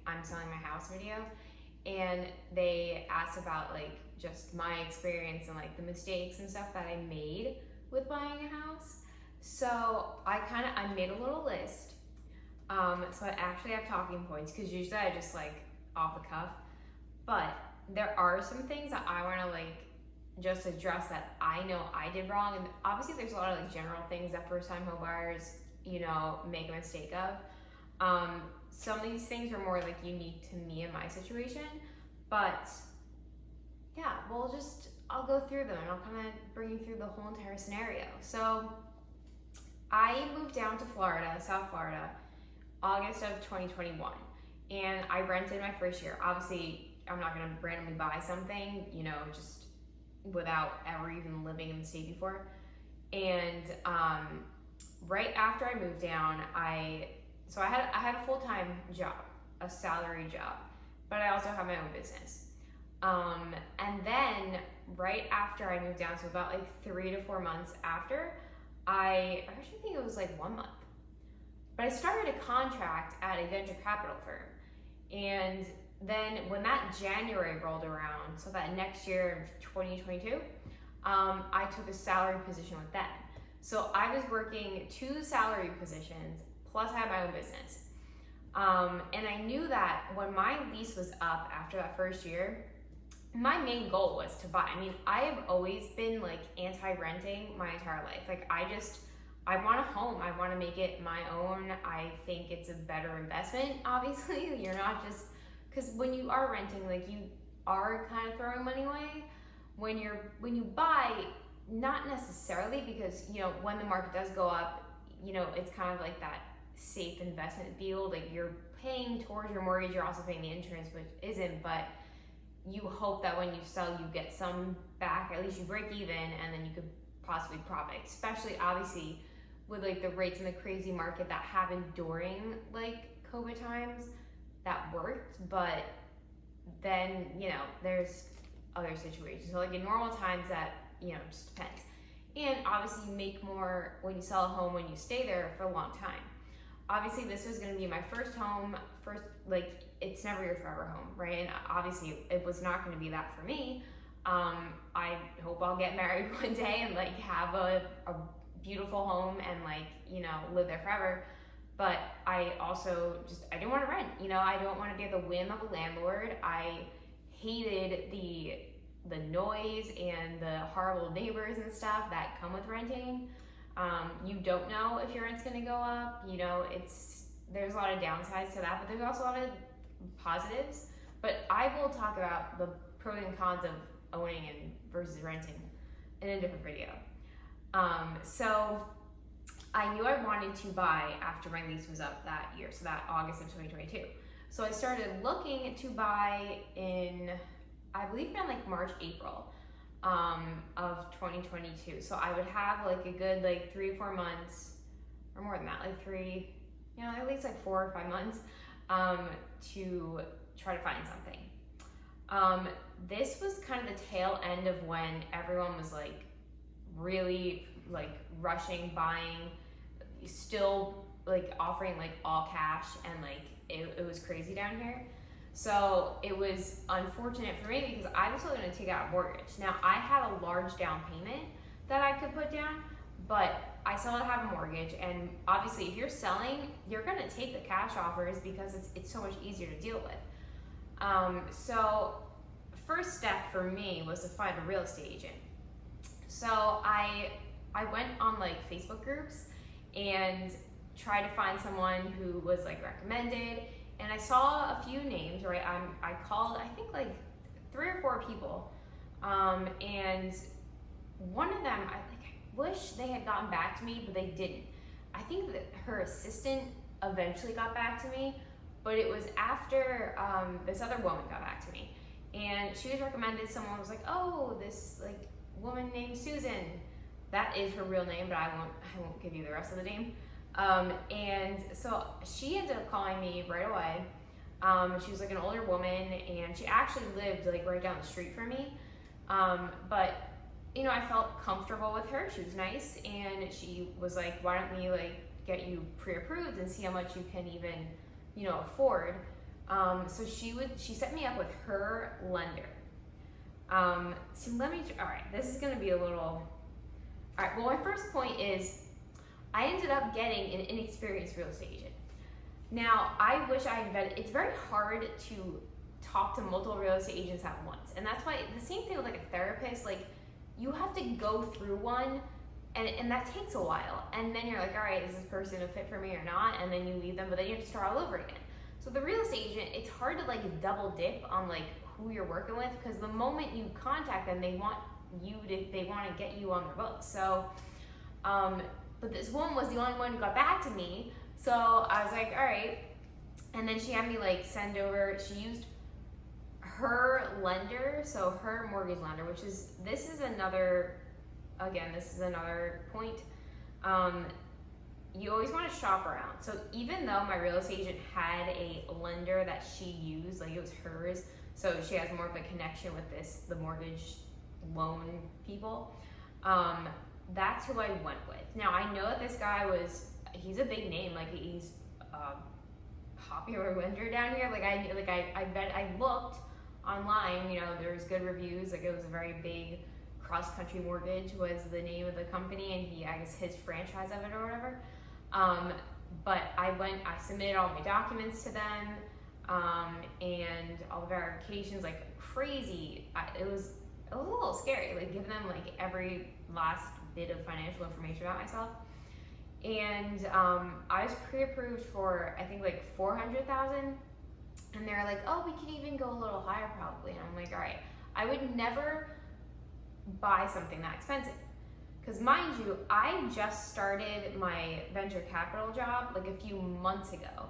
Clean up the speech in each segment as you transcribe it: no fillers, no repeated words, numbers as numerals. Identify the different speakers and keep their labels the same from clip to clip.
Speaker 1: I'm selling my house video, and they asked about like just my experience and like the mistakes and stuff that I made with buying a house. So I made a little list. So I actually have talking points because usually I just like off the cuff, but there are some things that I want to like just address that I know I did wrong. And obviously there's a lot of like general things that first time home buyers, make a mistake of. Some of these things are more like unique to me and my situation, but yeah, I'll go through them and I'll kind of bring you through the whole entire scenario. So I moved down to Florida, South Florida, August of 2021, and I rented my first year. Obviously, I'm not gonna randomly buy something, just without ever even living in the state before. And right after I moved down, I had a full-time job, a salary job, but I also have my own business. And then right after I moved down, so about like 3 to 4 months after, I actually think it was like 1 month, but I started a contract at a venture capital firm. And then when that January rolled around, so that next year, 2022, I took a salary position with them. So I was working 2 salary positions, plus I had my own business. And I knew that when my lease was up after that first year, my main goal was to buy. I mean, I have always been like anti-renting my entire life. Like I want a home. I want to make it my own. I think it's a better investment, obviously. You're not just, because when you are renting, like you are kind of throwing money away. When you buy, not necessarily, because when the market does go up, it's kind of like that safe investment field. Like you're paying towards your mortgage, you're also paying the insurance, which isn't, but you hope that when you sell, you get some back, at least you break even, and then you could possibly profit, especially obviously with like the rates in the crazy market that happened during like COVID times. That worked, but then, there's other situations. So like in normal times that, just depends. And obviously you make more when you sell a home when you stay there for a long time. Obviously this was gonna be my first home, it's never your forever home, right? And obviously it was not gonna be that for me. I hope I'll get married one day and like have a beautiful home and like, live there forever. But I also I didn't want to rent, I don't want to be at the whim of a landlord. I hated the noise and the horrible neighbors and stuff that come with renting. You don't know if your rent's gonna go up, there's a lot of downsides to that, but there's also a lot of positives. But I will talk about the pros and cons of owning and versus renting in a different video. So I knew I wanted to buy after my lease was up that year, so that August of 2022. So I started looking to buy in, I believe around like March, April of 2022. So I would have like a good like 3 or 4 months, or more than that, like 3, at least like 4 or 5 months to try to find something. This was kind of the tail end of when everyone was like really like rushing, buying, still like offering like all cash, and like it was crazy down here. So it was unfortunate for me because I was still going to take out a mortgage. Now I had a large down payment that I could put down, but I still have a mortgage. And obviously if you're selling, you're going to take the cash offers because it's so much easier to deal with. So first step for me was to find a real estate agent. So I went on like Facebook groups and tried to find someone who was like recommended, and I saw a few names, right? I called, I think like 3 or 4 people, and one of them, I wish they had gotten back to me, but they didn't. I think that her assistant eventually got back to me, but it was after this other woman got back to me, and she was recommended. Someone was like, oh, this like woman named Susan. That is her real name, but I won't give you the rest of the name. And so she ended up calling me right away. She was like an older woman, and she actually lived like right down the street from me. But I felt comfortable with her. She was nice, and she was like, why don't we like get you pre-approved and see how much you can even, afford. So she set me up with her lender. So all right, this is gonna be a little, all right, well, my first point is I ended up getting an inexperienced real estate agent. Now, I wish I had vetted, it's very hard to talk to multiple real estate agents at once. And that's why the same thing with like a therapist, like you have to go through one and that takes a while. And then you're like, all right, is this person a fit for me or not? And then you leave them, but then you have to start all over again. So the real estate agent, it's hard to like double dip on like who you're working with, because the moment you contact them, they want to get you on their books. So, but this woman was the only one who got back to me. So I was like, all right. And then she had me like send over, she used her lender, so her mortgage lender, this is another point. You always want to shop around. So even though my real estate agent had a lender that she used, like it was hers, so she has more of a connection with the mortgage loan people, that's who I went with. Now I know that this guy he's a big name, like he's a popular lender down here. I looked online, there's good reviews, like it was a very big, cross-country mortgage was the name of the company, and I guess his franchise of it or whatever. But I submitted all my documents to them, and all the verifications, like crazy. It was a little scary, like giving them like every last bit of financial information about myself. And I was pre-approved for, I think, like $400,000, and they're like, oh, we can even go a little higher probably. And I'm like, all right, I would never buy something that expensive. Because mind you, I just started my venture capital job like a few months ago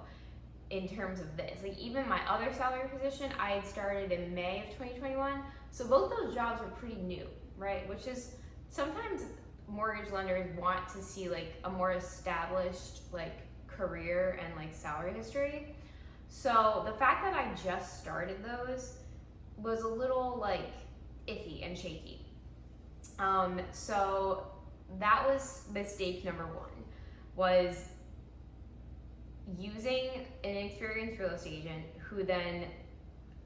Speaker 1: in terms of this. Like even my other salary position, I had started in May of 2021. So both those jobs were pretty new, right? Which is, sometimes mortgage lenders want to see like a more established like career and like salary history. So the fact that I just started those was a little like iffy and shaky. So that was mistake number one, was using an experienced real estate agent who then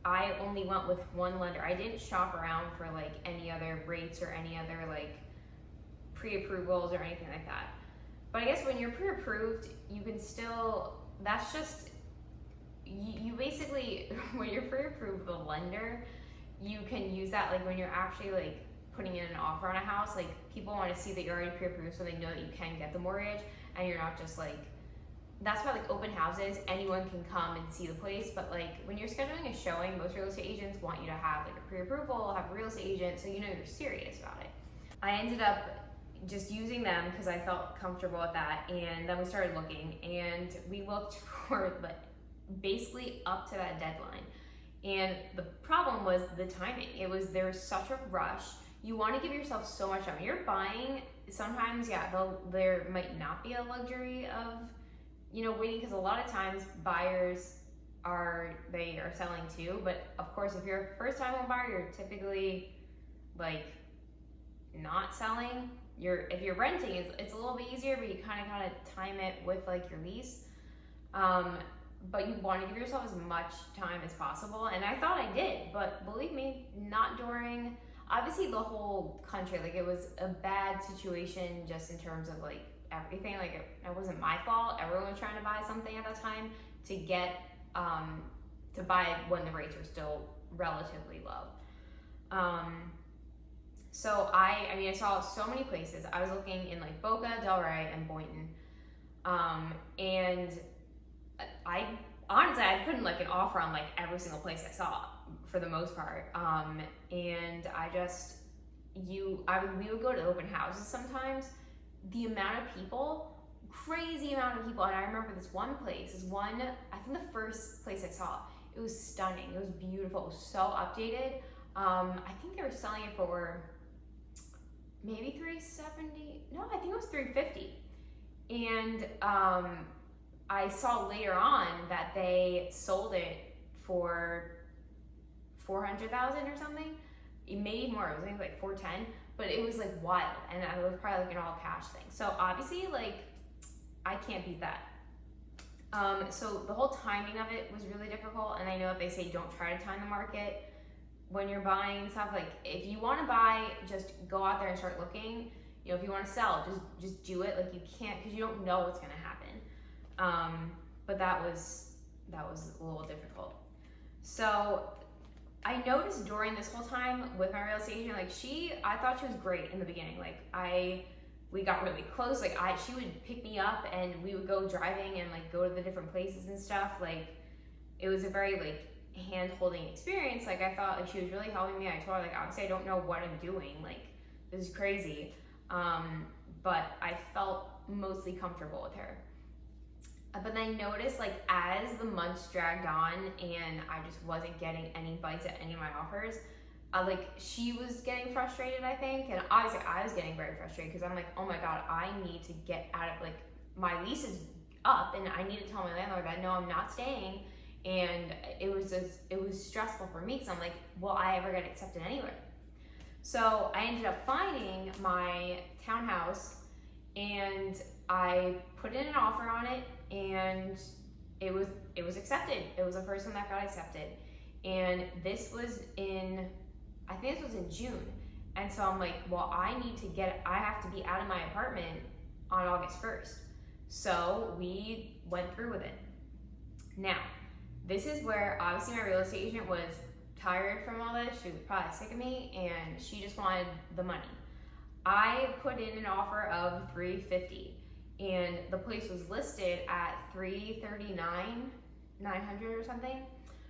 Speaker 1: I only went with one lender. I didn't shop around for like any other rates or any other like pre-approvals or anything like that. But I guess when you're pre-approved, you can still, that's just, you basically, when you're pre-approved with a lender, you can use that like when you're actually like putting in an offer on a house, like people want to see that you're already pre-approved so they know that you can get the mortgage and you're not just like, that's why like open houses, anyone can come and see the place, but like when you're scheduling a showing, most real estate agents want you to have like a pre-approval, have a real estate agent, so you know you're serious about it. I ended up just using them because I felt comfortable with that, and then we started looking, and we looked for like basically up to that deadline. And the problem was the timing. There was such a rush. You want to give yourself so much time. You're buying, sometimes, yeah, there might not be a luxury of, waiting, because a lot of times buyers are selling too. But of course, if you're a first time home buyer, you're typically like not selling. If you're renting, it's a little bit easier, but you kind of time it with like your lease. But you want to give yourself as much time as possible, and I thought I did, but believe me, not during, obviously the whole country, like it was a bad situation just in terms of like everything, like it wasn't my fault. Everyone was trying to buy something at that time to get, to buy it when the rates were still relatively low. So I saw so many places. I was looking in like Boca, Delray, and Boynton, and I honestly, I put in like an offer on like every single place I saw for the most part. And we would go to open houses sometimes. The amount of people, crazy amount of people. And I remember this one place, I think the first place I saw, it was stunning. It was beautiful. It was so updated. I think they were selling it for maybe $370. No, I think it was $350. And, I saw later on that they sold it for $400,000 or something, maybe more. It was like $410, but it was like wild, and it was probably like an all cash thing. So obviously, like I can't beat that. So the whole timing of it was really difficult, and I know that they say don't try to time the market when you're buying and stuff. Like, if you want to buy, just go out there and start looking. You know, if you want to sell, just do it. Like, you can't, because you don't know what's going to happen. But that was a little difficult. So I noticed during this whole time with my real estate agent, like, I thought she was great in the beginning. Like, we got really close. Like, she would pick me up and we would go driving and like go to the different places and stuff. Like, it was a very like hand-holding experience. Like, I thought like she was really helping me. I told her, like, obviously I don't know what I'm doing. Like, this is crazy. But I felt mostly comfortable with her. But then I noticed, like, as the months dragged on and I just wasn't getting any bites at any of my offers, like, she was getting frustrated, I think. And obviously I was getting very frustrated because I'm like, oh my God, I need to get out of, like, my lease is up and I need to tell my landlord that no, I'm not staying. And it was stressful for me because I'm like, will I ever get accepted anywhere? So I ended up finding my townhouse and I put in an offer on it, and it was accepted. It was the first one that got accepted. And this was I think this was in June. And so I'm like, well, I have to be out of my apartment on August 1st. So we went through with it. Now, this is where obviously my real estate agent was tired from all this. She was probably sick of me and she just wanted the money. I put in an offer of $350 and the place was listed at $339,900 or something.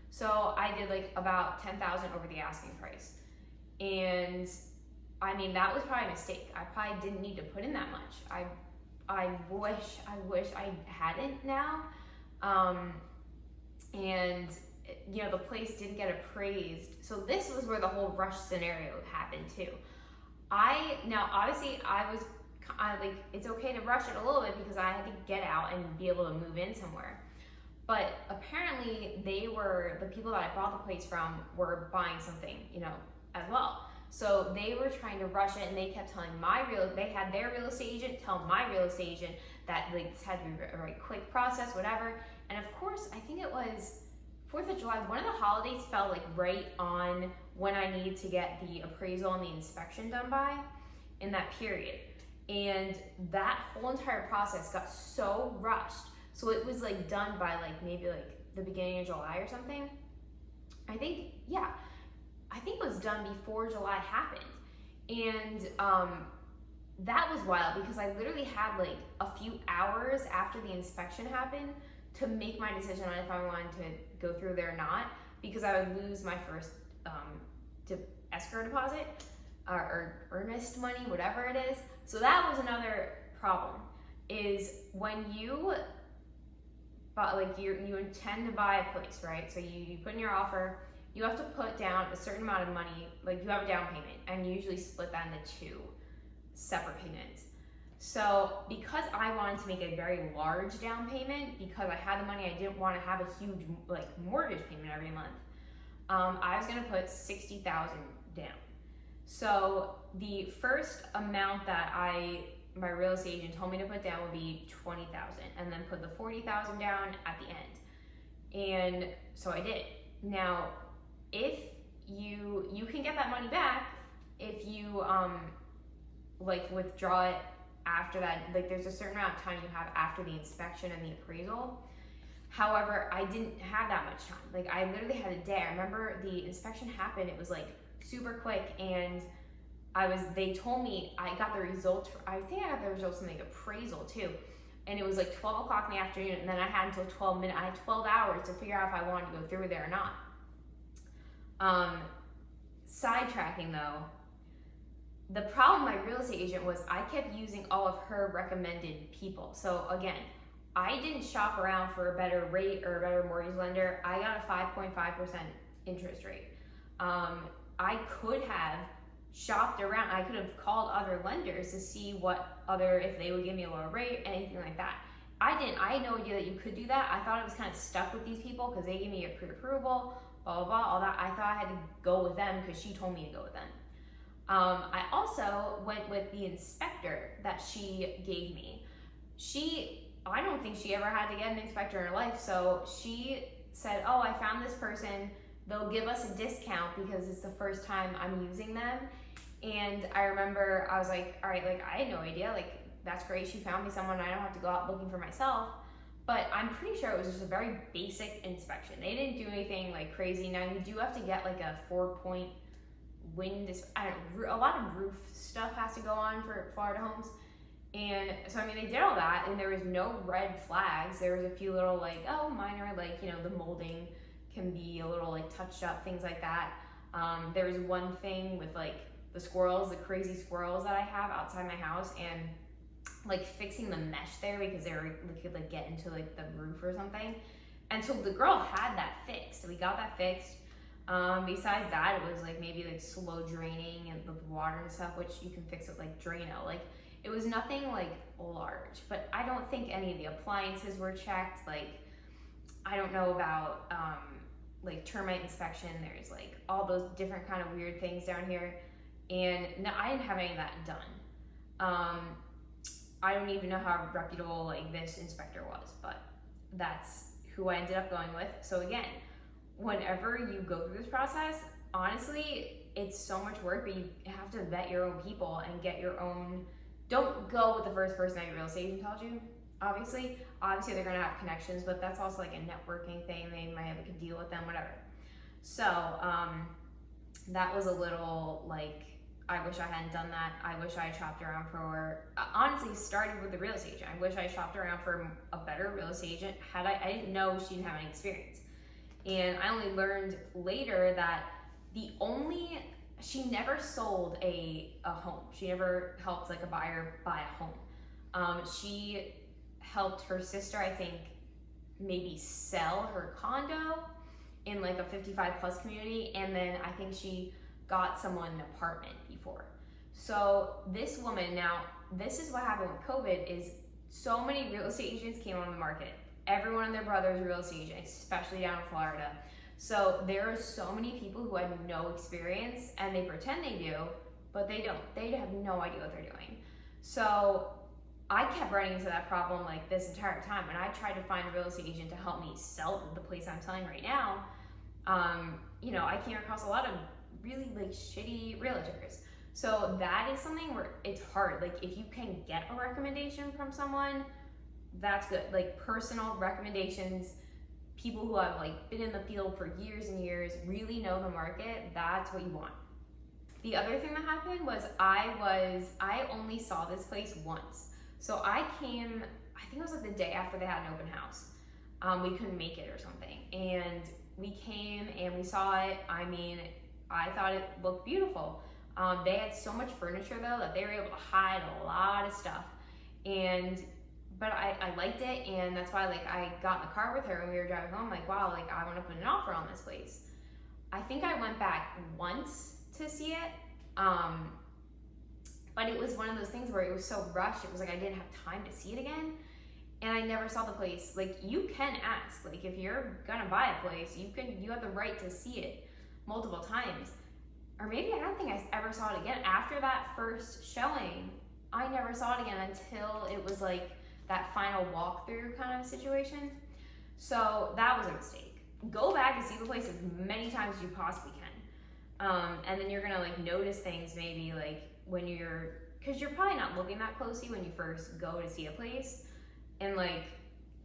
Speaker 1: So I did like about $10,000 over the asking price. And I mean, that was probably a mistake. I probably didn't need to put in that much. I wish I hadn't now. And you know, the place didn't get appraised. So this was where the whole rush scenario happened too. Now obviously I like, it's okay to rush it a little bit because I had to get out and be able to move in somewhere. But apparently the people that I bought the place from were buying something, you know, as well. So they were trying to rush it and they kept telling they had their real estate agent tell my real estate agent that like this had to be a very quick process, whatever. And of course, I think it was 4th of July, one of the holidays fell like right on when I needed to get the appraisal and the inspection done by in that period. And that whole entire process got so rushed. So it was like done by like maybe like the beginning of July or something. I think it was done before July happened. And that was wild because I literally had like a few hours after the inspection happened to make my decision on if I wanted to go through there or not, because I would lose my first escrow deposit or earnest money, whatever it is. So that was another problem, is when you intend to buy a place, right? So you put in your offer, you have to put down a certain amount of money, like you have a down payment, and you usually split that into 2 separate payments. So because I wanted to make a very large down payment, because I had the money, I didn't want to have a huge like mortgage payment every month. I was gonna put $60,000 down. So the first amount that my real estate agent told me to put down would be $20,000, and then put the $40,000 down at the end. And so I did. Now, if you can get that money back if you like withdraw it after that. Like, there's a certain amount of time you have after the inspection and the appraisal. However, I didn't have that much time. Like, I literally had a day. I remember the inspection happened, it was like super quick, and they told me I got the results I think I got the results from the appraisal too, and it was like 12 o'clock in the afternoon, and then I had until 12 minutes. I had 12 hours to figure out if I wanted to go through there or not. Sidetracking though, the problem with my real estate agent was I kept using all of her recommended people. So again, I didn't shop around for a better rate or a better mortgage lender. I got a 5.5% interest rate. I could have shopped around. I could have called other lenders to see if they would give me a lower rate, anything like that. I didn't. I had no idea that you could do that. I thought I was kind of stuck with these people because they gave me a pre-approval, blah, blah, blah, all that. I thought I had to go with them because she told me to go with them. I also went with the inspector that she gave me. I don't think she ever had to get an inspector in her life. So she said, oh, I found this person. They'll give us a discount because it's the first time I'm using them. And I remember I was like, all right, like I had no idea. Like, that's great. She found me someone. I don't have to go out looking for myself. But I'm pretty sure it was just a very basic inspection. They didn't do anything like crazy. Now you do have to get like a 4-point wind. I don't know, a lot of roof stuff has to go on for Florida homes. And so, I mean, they did all that and there was no red flags. There was a few little like, oh, minor, like, you know, the molding can be a little like touched up, things like that. There was one thing with like the squirrels, the crazy squirrels that I have outside my house, and like fixing the mesh there because they could like get into like the roof or something. And so the girl had that fixed. We got that fixed. Besides that, it was like maybe like slow draining and with water and stuff, which you can fix with like Drano. Like it was nothing like large, but I don't think any of the appliances were checked. Like I don't know about like termite inspection. There's like all those different kind of weird things down here. And no, I didn't have any of that done. I don't even know how reputable like this inspector was, but that's who I ended up going with. So again, whenever you go through this process, honestly, it's so much work, but you have to vet your own people and get your own. Don't go with the first person that your real estate agent tells you. Obviously they're gonna have connections, but that's also like a networking thing. They might have a good deal with them, whatever. So that was a little like, I wish I hadn't done that. I wish I had shopped around for, honestly, started with the real estate agent. I wish I shopped around for a better real estate agent. I didn't know she didn't have any experience. And I only learned later that she never sold a home. She never helped like a buyer buy a home. She helped her sister, I think, maybe sell her condo in like a 55 plus community. And then I think she got someone an apartment before. So this woman, now this is what happened with COVID, is so many real estate agents came on the market. Everyone and their brother is a real estate agent, especially down in Florida. So there are so many people who had no experience and they pretend they do, but they don't. They have no idea what they're doing. So I kept running into that problem like this entire time, and I tried to find a real estate agent to help me sell the place I'm selling right now. You know, I came across a lot of really like shitty realtors. So that is something where it's hard. Like if you can get a recommendation from someone, that's good. Like personal recommendations, people who have like been in the field for years and years, really know the market, that's what you want. The other thing that happened was I only saw this place once. So I came, I think it was like the day after they had an open house. We couldn't make it or something. And we came and we saw it. I mean, I thought it looked beautiful. They had so much furniture though that they were able to hide a lot of stuff. But I liked it, and that's why like I got in the car with her when we were driving home, like, wow, like I want to put an offer on this place. I think I went back once to see it, but it was one of those things where it was so rushed, it was like I didn't have time to see it again, and I never saw the place. Like you can ask, like if you're gonna buy a place, you have the right to see it multiple times. Or maybe I don't think I ever saw it again. After that first showing, I never saw it again until it was like that final walkthrough kind of situation. So that was a mistake. Go back and see the place as many times as you possibly can. And then you're gonna like notice things maybe like when cause you're probably not looking that closely when you first go to see a place. And like,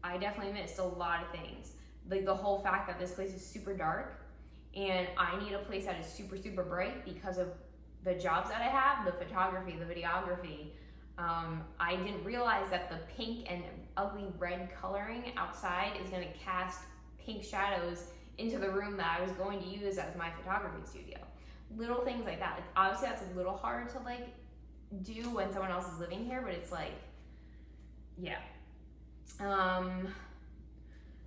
Speaker 1: I definitely missed a lot of things. Like the whole fact that this place is super dark and I need a place that is super, super bright because of the jobs that I have, the photography, the videography. I didn't realize that the pink and ugly red coloring outside is gonna cast pink shadows into the room that I was going to use as my photography studio. Little things like that. Like obviously that's a little hard to like do when someone else is living here, but it's like, yeah.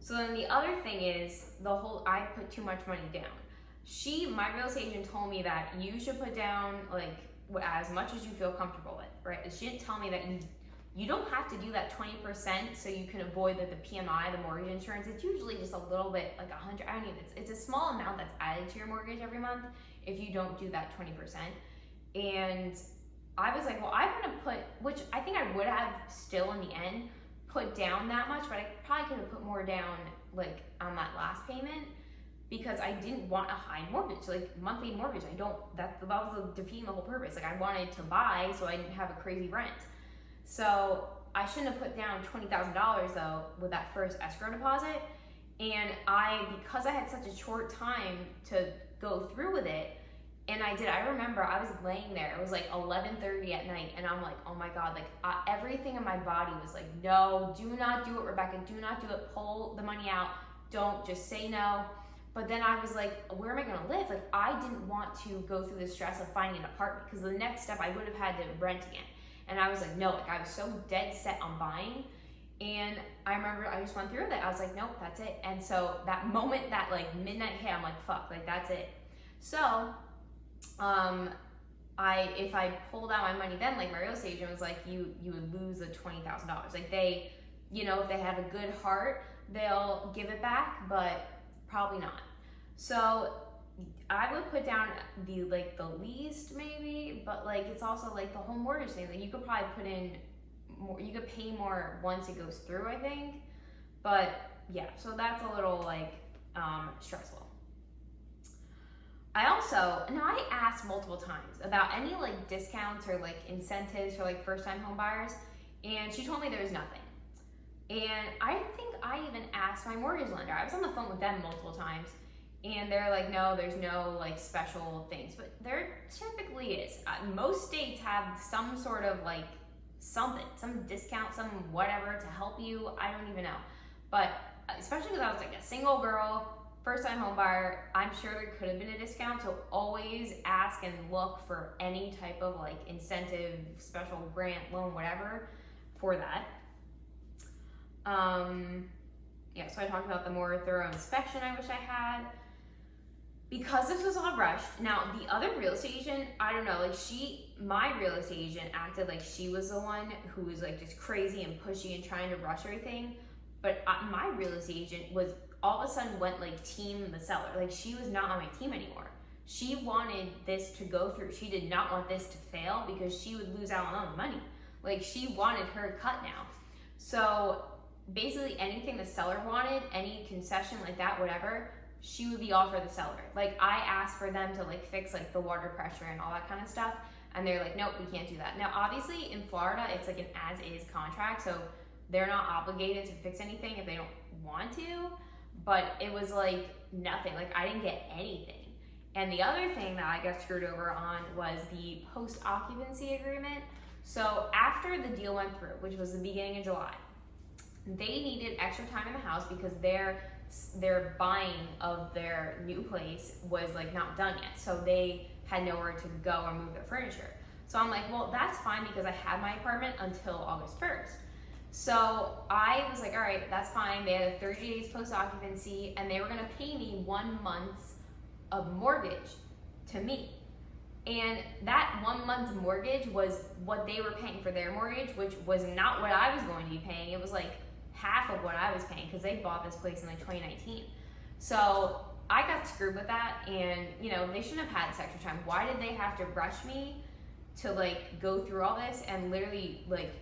Speaker 1: So then the other thing is I put too much money down. My real estate agent told me that you should put down like as much as you feel comfortable with, right? She didn't tell me that you don't have to do that 20% so you can avoid the PMI, the mortgage insurance. It's usually just a little bit, like 100, I don't even, it's a small amount that's added to your mortgage every month if you don't do that 20%. And I was like, well, I want to put, which I think I would have still in the end, put down that much, but I probably could have put more down like on that last payment, because I didn't want a high mortgage, like monthly mortgage. That was defeating the whole purpose. Like I wanted to buy so I didn't have a crazy rent. So I shouldn't have put down $20,000 though with that first escrow deposit. And because I had such a short time to go through with it, and I remember I was laying there, it was like 11:30 at night, and I'm like, oh my God, like everything in my body was like, no, do not do it, Rebecca, do not do it, pull the money out, don't, just say no. But then I was like, where am I gonna live? Like I didn't want to go through the stress of finding an apartment, because the next step I would have had to rent again. And I was like, no, like I was so dead set on buying. And I remember I just went through that. I was like, nope, that's it. And so that moment that like midnight hit, I'm like, fuck, like that's it. So if I pulled out my money then, like my real estate agent was like, you would lose the $20,000. Like they, if they have a good heart, they'll give it back, but probably not. So I would put down the least maybe, but like it's also like the whole mortgage thing. Like you could probably put in more, you could pay more once it goes through, I think. But yeah, so that's a little like stressful. I asked multiple times about any like discounts or like incentives for like first time home buyers, and she told me there was nothing. And I think I even asked my mortgage lender. I was on the phone with them multiple times, and they're like, no, there's no like special things, but there typically is. Most states have some sort of like something, some discount, some whatever to help you. I don't even know. But especially because I was like a single girl, first time home buyer, I'm sure there could have been a discount. So always ask and look for any type of like incentive, special grant, loan, whatever for that. So I talked about the more thorough inspection I wish I had. Because this was all rushed. Now, the other real estate agent, I don't know, like my real estate agent acted like she was the one who was like just crazy and pushy and trying to rush everything. But my real estate agent was all of a sudden went like team the seller. Like she was not on my team anymore. She wanted this to go through. She did not want this to fail because she would lose out on all the money. Like she wanted her cut now. So basically anything the seller wanted, any concession like that, whatever, she would be all for the seller. Like I asked for them to like fix like the water pressure and all that kind of stuff, and they're like, nope, we can't do that. Now obviously in Florida it's like an as-is contract, so they're not obligated to fix anything if they don't want to, but it was like nothing. Like I didn't get anything. And the other thing that I got screwed over on was the post-occupancy agreement. So after the deal went through, which was the beginning of July, they needed extra time in the house because their buying of their new place was like not done yet. So they had nowhere to go or move their furniture. So I'm like, well, that's fine because I had my apartment until August 1st. So I was like, all right, that's fine. They had 30 days post-occupancy and they were gonna pay me 1 month of mortgage to me. And that 1 month's mortgage was what they were paying for their mortgage, which was not what I was going to be paying. It was like half of what I was paying because they bought this place in like 2019. So I got screwed with that, and they shouldn't have had this extra time. Why did they have to rush me to like go through all this? And literally like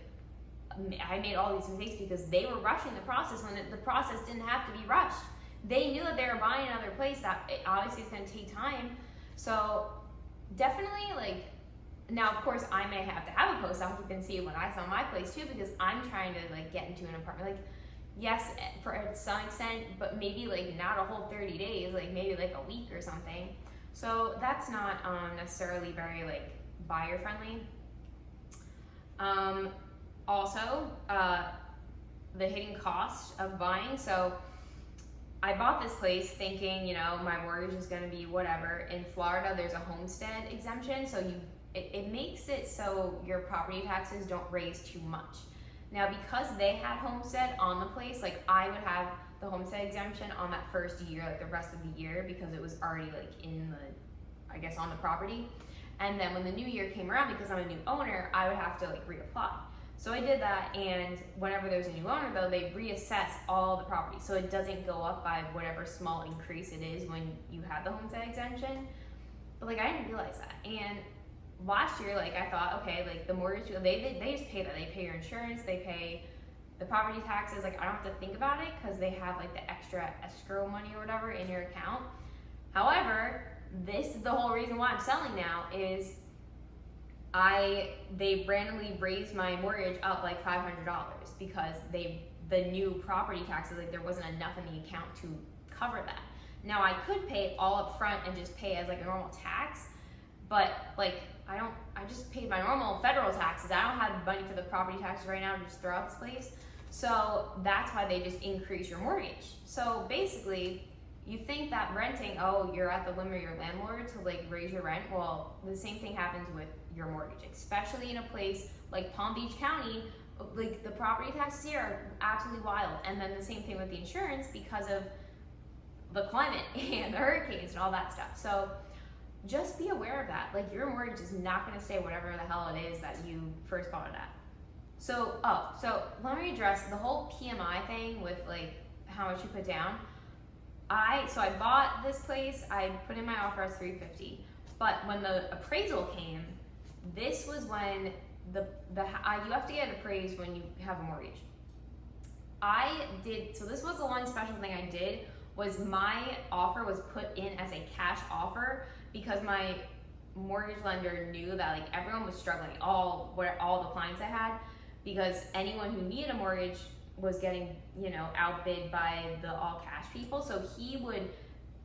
Speaker 1: I made all these mistakes because they were rushing the process when the process didn't have to be rushed. They knew that they were buying another place that obviously it's going to take time. So definitely like, now of course I may have to have a post-occupancy when I sell my place too, because I'm trying to like get into an apartment. Like yes, for some extent, but maybe like not a whole 30 days, like maybe like a week or something. So that's not necessarily very like buyer friendly. Also, the hidden cost of buying. So I bought this place thinking, my mortgage is gonna be whatever. In Florida, there's a homestead exemption, so it makes it so your property taxes don't raise too much. Now, because they had homestead on the place, like I would have the homestead exemption on that first year, like the rest of the year, because it was already like on the property. And then when the new year came around, because I'm a new owner, I would have to like reapply. So I did that, and whenever there's a new owner though, they reassess all the property. So it doesn't go up by whatever small increase it is when you have the homestead exemption. But like I didn't realize that. And last year, like I thought, okay, like the mortgage, they just pay that. They pay your insurance, they pay the property taxes, like I don't have to think about it because they have like the extra escrow money or whatever in your account. However, this is the whole reason why I'm selling now is they randomly raised my mortgage up like $500 because the new property taxes, like there wasn't enough in the account to cover that. Now I could pay it all up front and just pay as like a normal tax, but like I just paid my normal federal taxes. I don't have money for the property taxes right now to just throw out this place. So that's why they just increase your mortgage. So basically, you think that renting, oh, you're at the whim of your landlord to like raise your rent. Well, the same thing happens with your mortgage, especially in a place like Palm Beach County. Like the property taxes here are absolutely wild. And then the same thing with the insurance because of the climate and the hurricanes and all that stuff. So just be aware of that. Like your mortgage is not going to stay whatever the hell it is that you first bought it at. So let me address the whole PMI thing with like how much you put down. I bought this place, I put in my offer as $350, but when the appraisal came, this was when you have to get appraised when you have a mortgage. So this was the one special thing I did, was my offer was put in as a cash offer because my mortgage lender knew that like everyone was struggling, all the clients I had, because anyone who needed a mortgage was getting, outbid by the all cash people. So he would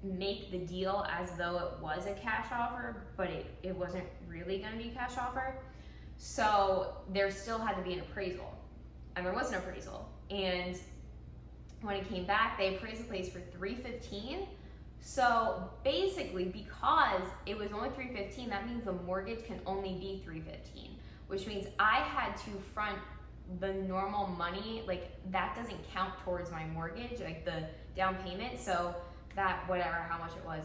Speaker 1: make the deal as though it was a cash offer, but it wasn't really going to be a cash offer. So there still had to be an appraisal, and there was an appraisal. And when it came back, they appraised the place for $315. So basically, because it was only $315, that means the mortgage can only be $315, which means I had to front the normal money, like that doesn't count towards my mortgage, like the down payment. So that how much it was,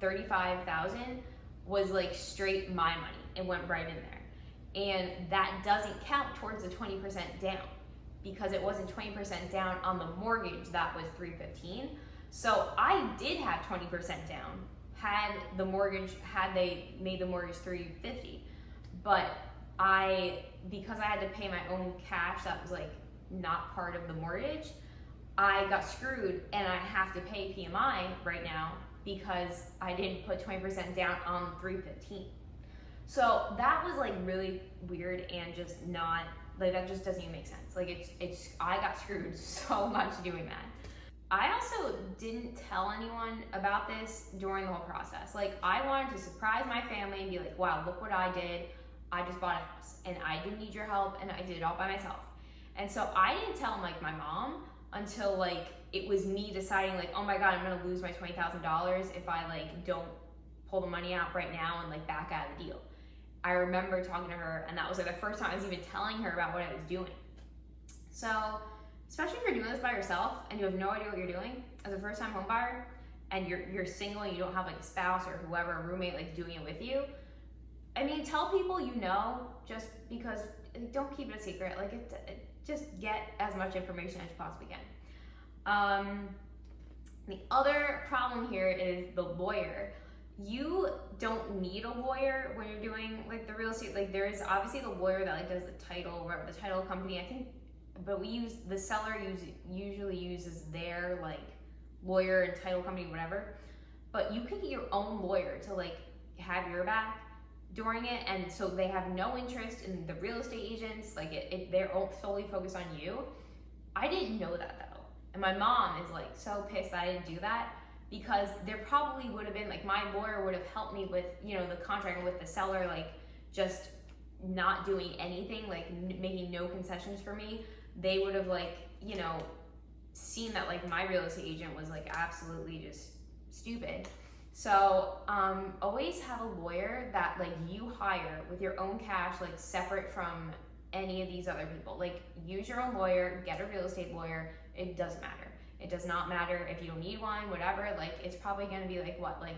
Speaker 1: $35,000 was like straight my money. It went right in there, and that doesn't count towards the 20% down because it wasn't 20% down on the mortgage that was $315. So I did have 20% down had they made the mortgage $350, but because I had to pay my own cash that was like not part of the mortgage, I got screwed and I have to pay PMI right now because I didn't put 20% down on $315. So that was like really weird and just not like, that just doesn't even make sense. Like I got screwed so much doing that. I also didn't tell anyone about this during the whole process. Like I wanted to surprise my family and be like, wow, look what I did. I just bought a house and I didn't need your help and I did it all by myself. And so I didn't tell like my mom until like it was me deciding like, oh my God, I'm gonna lose my $20,000 if I like don't pull the money out right now and like back out of the deal. I remember talking to her, and that was like the first time I was even telling her about what I was doing. So, especially if you're doing this by yourself and you have no idea what you're doing as a first time home buyer, and you're single and you don't have like a spouse or whoever, a roommate like doing it with you. I mean, tell people you know, just because, don't keep it a secret. Like just get as much information as you possibly can. The other problem here is the lawyer. You don't need a lawyer when you're doing like the real estate. Like there is obviously the lawyer that like does the title, whatever, the title company, I think, but the seller usually uses their like lawyer and title company, whatever. But you can get your own lawyer to like have your back during it, and so they have no interest in the real estate agents. Like they're all solely focused on you. I didn't know that though, and my mom is like so pissed that I didn't do that, because there probably would have been like my lawyer would have helped me with the contract with the seller, like just not doing anything, like making no concessions for me. They would have like seen that like my real estate agent was like absolutely just stupid. So always have a lawyer that like you hire with your own cash, like separate from any of these other people. Like use your own lawyer, get a real estate lawyer. It doesn't matter. It does not matter if you don't need one, whatever. Like it's probably gonna be like what, like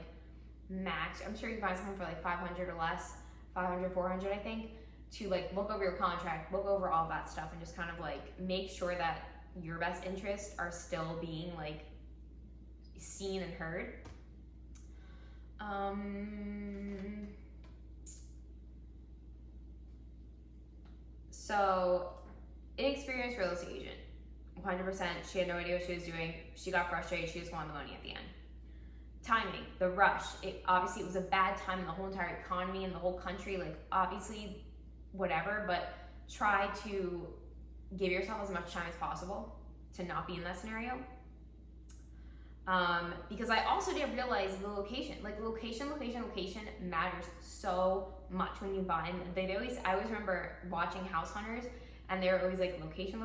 Speaker 1: max, I'm sure you can find someone for like 500 or less, 500, 400, I think, to like look over your contract, look over all that stuff, and just kind of like make sure that your best interests are still being like seen and heard. So inexperienced real estate agent, 100%. She had no idea what she was doing. She got frustrated. She just wanted the money at the end. Timing, the rush. Obviously, it was a bad time in the whole entire economy and the whole country. Like, obviously, whatever, but try to give yourself as much time as possible to not be in that scenario. Because I also didn't realize the location. Like, location matters so much when you buy. And I always remember watching House Hunters, and they were always like, location.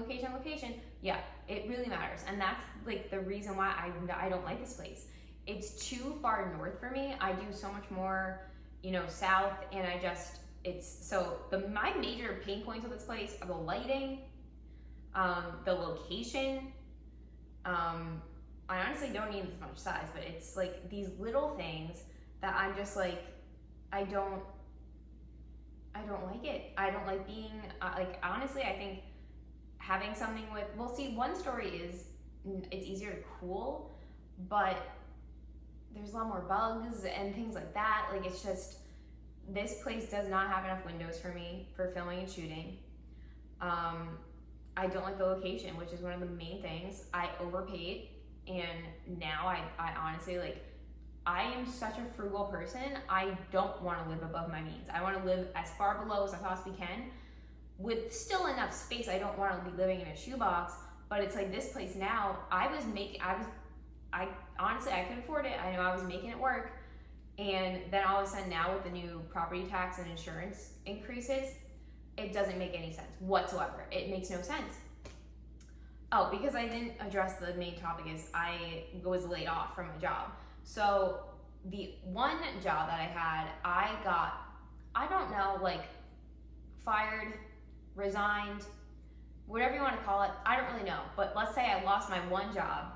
Speaker 1: Yeah, it really matters. And that's like the reason why I don't like this place. It's too far north for me. I do so much more, south, and my major pain points with this place are the lighting, the location. I honestly don't need this much size, but it's like these little things that I'm just like, I don't like it. I don't like being, honestly, I think having something one story is, it's easier to cool, but there's a lot more bugs and things like that. Like, it's just, this place does not have enough windows for me for filming and shooting. I don't like the location, which is one of the main things. I overpaid, and now I honestly, I am such a frugal person. I don't want to live above my means. I want to live as far below as I possibly can with still enough space. I don't want to be living in a shoebox, but it's like this place now, honestly, I could afford it. I know I was making it work. And then all of a sudden now with the new property tax and insurance increases, it doesn't make any sense whatsoever. It makes no sense. Oh, because I didn't address the main topic is I was laid off from my job. So the one job that I had, I got, fired, resigned, whatever you want to call it. I don't really know. But let's say I lost my one job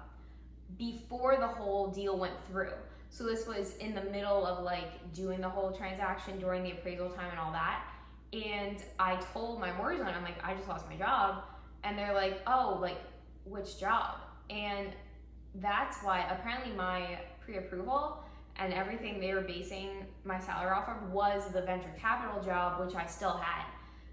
Speaker 1: before the whole deal went through. So this was in the middle of doing the whole transaction during the appraisal time and all that. And I told my mortgage lender, I'm like, I just lost my job. And they're like, oh, which job? And that's why apparently my pre-approval and everything they were basing my salary off of was the venture capital job, which I still had.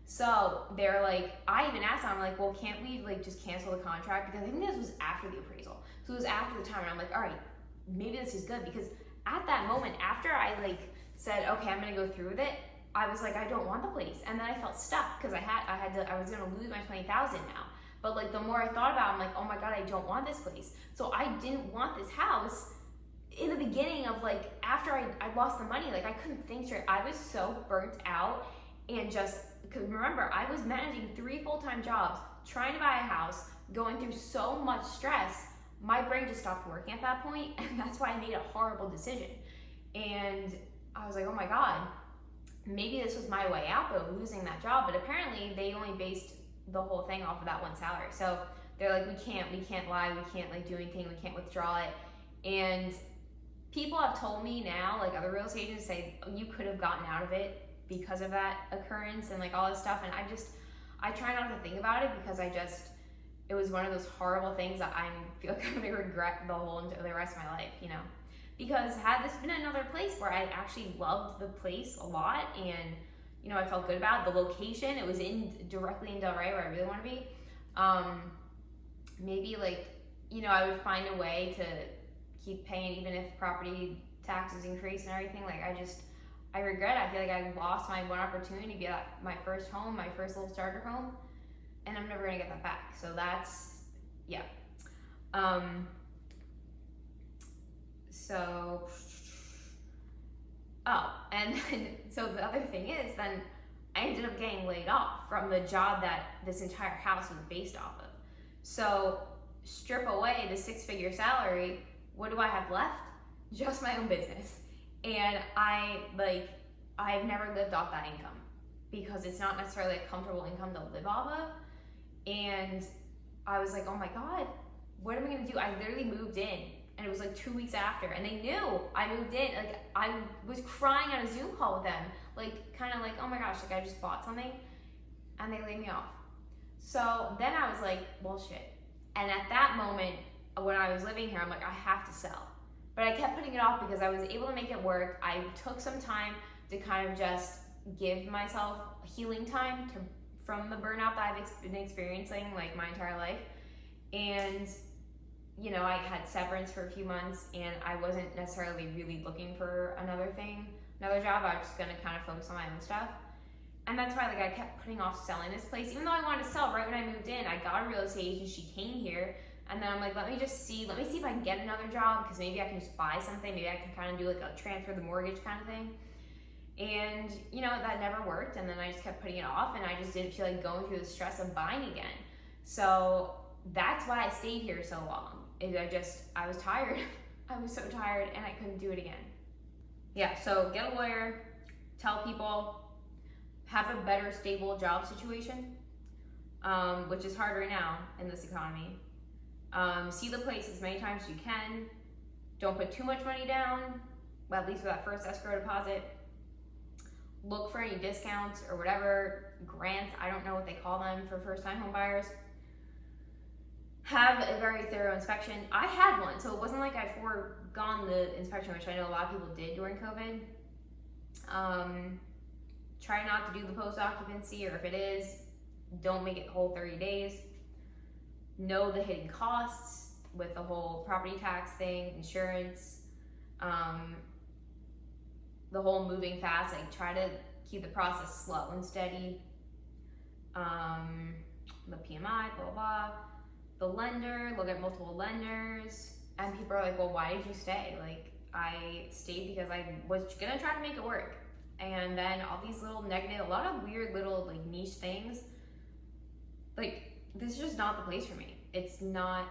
Speaker 1: So they're like, I even asked them, I'm like, well, can't we just cancel the contract? Because I think this was after the appraisal. So it was after the time, and I'm like, all right, maybe this is good. Because at that moment, after I said, okay, I'm gonna go through with it, I was like, I don't want the place. And then I felt stuck because I was gonna lose my $20,000 now. But the more I thought about it, I'm like, oh my God, I don't want this place. So I didn't want this house in the beginning of after I lost the money. I couldn't think straight. I was so burnt out, and because remember, I was managing 3 full-time jobs, trying to buy a house, going through so much stress. My brain just stopped working at that point, and that's why I made a horrible decision. And I was like, oh my God, maybe this was my way out though, losing that job. But apparently they only based the whole thing off of that one salary. So they're like, we can't lie, we can't do anything, we can't withdraw it. And people have told me now, other real estate agents say, you could have gotten out of it because of that occurrence and all this stuff. And I try not to think about it because it was one of those horrible things that I feel like I'm gonna regret the rest of my life, Because had this been another place where I actually loved the place a lot and, I felt good about it, the location, it was directly in Delray where I really want to be, maybe I would find a way to keep paying even if property taxes increase and everything. I regret it. I feel like I lost my one opportunity to be at my first home, my first little starter home, and I'm never gonna get that back. So that's, yeah. So the other thing is then I ended up getting laid off from the job that this entire house was based off of. So strip away the 6-figure salary, what do I have left? Just my own business. And I've never lived off that income because it's not necessarily a comfortable income to live off of. And I was like, oh my God, what am I gonna do? I literally moved in, and it was 2 weeks after, and they knew I moved in. I was crying on a Zoom call with them, oh my gosh, I just bought something, and they laid me off. So then I was like, well, shit. And at that moment, when I was living here, I'm like, I have to sell. But I kept putting it off because I was able to make it work. I took some time to kind of just give myself healing time from the burnout that I've been experiencing like my entire life. And you know, I had severance for a few months and I wasn't necessarily really looking for another job. I was just gonna kind of focus on my own stuff. And that's why like I kept putting off selling this place, even though I wanted to sell right when I moved in. I got a real estate agent, she came here, and then I'm like, let me see if I can get another job, because maybe I can just buy something, maybe I can kind of do like a transfer the mortgage kind of thing. And you know, that never worked, and then I just kept putting it off, and I just didn't feel like going through the stress of buying again. So that's why I stayed here so long. I was tired. I was so tired and I couldn't do it again. Yeah, so get a lawyer, tell people, have a better stable job situation, which is hard right now in this economy. See the place as many times as you can. Don't put too much money down, well, at least for that first escrow deposit. Look for any discounts or whatever, grants, I don't know what they call them for first-time home buyers. Have a very thorough inspection. I had one, so it wasn't like I foregone the inspection, which I know a lot of people did during COVID. Try not to do the post-occupancy, or if it is, don't make it the whole 30 days. Know the hidden costs with the whole property tax thing, insurance, the whole moving fast. Like, try to keep the process slow and steady. The PMI, blah, blah. The lender, look at multiple lenders. And people are like, well, why did you stay? Like, I stayed because I was gonna try to make it work. And then all these little negative, a lot of weird little like niche things, like, this is just not the place for me. It's not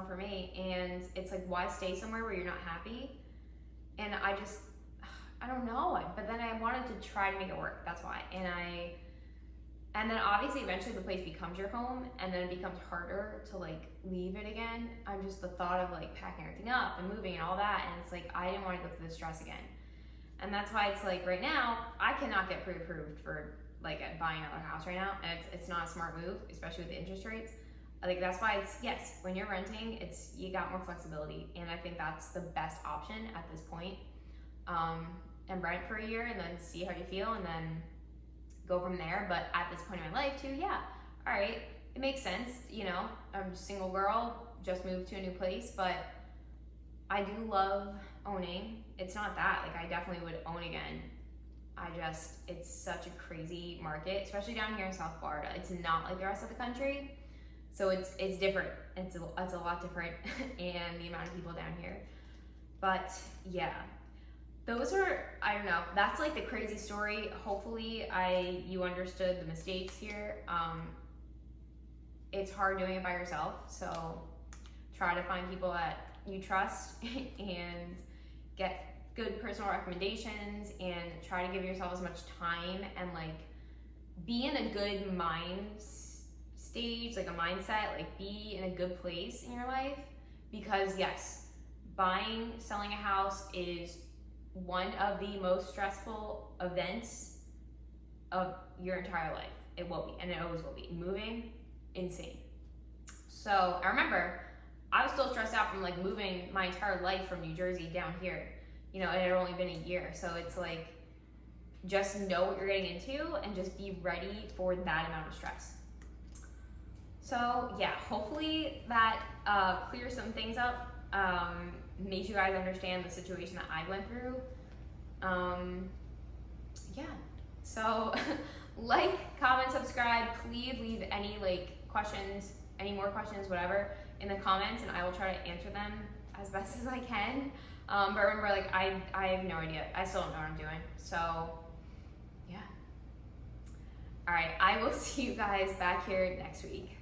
Speaker 1: for me. And it's like, why stay somewhere where you're not happy? And I don't know. But then I wanted to try to make it work. That's why. And then obviously eventually the place becomes your home, and then it becomes harder to like leave it again. I'm just the thought of like packing everything up and moving and all that, and it's like I didn't want to go through the stress again. And that's why it's like right now I cannot get pre-approved for like buying another house right now, and it's not a smart move, especially with the interest rates. Like, that's why it's, yes, when you're renting, you got more flexibility, and I think that's the best option at this point. And rent for a year and then see how you feel, and then go from there. But at this point in my life too, yeah, all right, it makes sense. You know, I'm a single girl, just moved to a new place, but I do love owning. It's not that, like, I definitely would own again. It's such a crazy market, especially down here in South Florida. It's not like the rest of the country. So it's different. It's a lot different and the amount of people down here. But yeah, those are, I don't know, that's like the crazy story. Hopefully you understood the mistakes here. It's hard doing it by yourself, so try to find people that you trust and get good personal recommendations, and try to give yourself as much time and like be in a good stage, like a mindset, like be in a good place in your life. Because yes, selling a house is one of the most stressful events of your entire life. It will be, and it always will be. Moving, insane. So I remember I was still stressed out from like moving my entire life from New Jersey down here. You know, it had only been a year. So it's like, just know what you're getting into and just be ready for that amount of stress. So yeah, hopefully that clears some things up, made you guys understand the situation that I went through. Yeah, so like, comment, subscribe. Please leave any like questions, any more questions, whatever, in the comments, and I will try to answer them as best as I can. But remember, like, I have no idea. I still don't know what I'm doing. So yeah. All right, I will see you guys back here next week.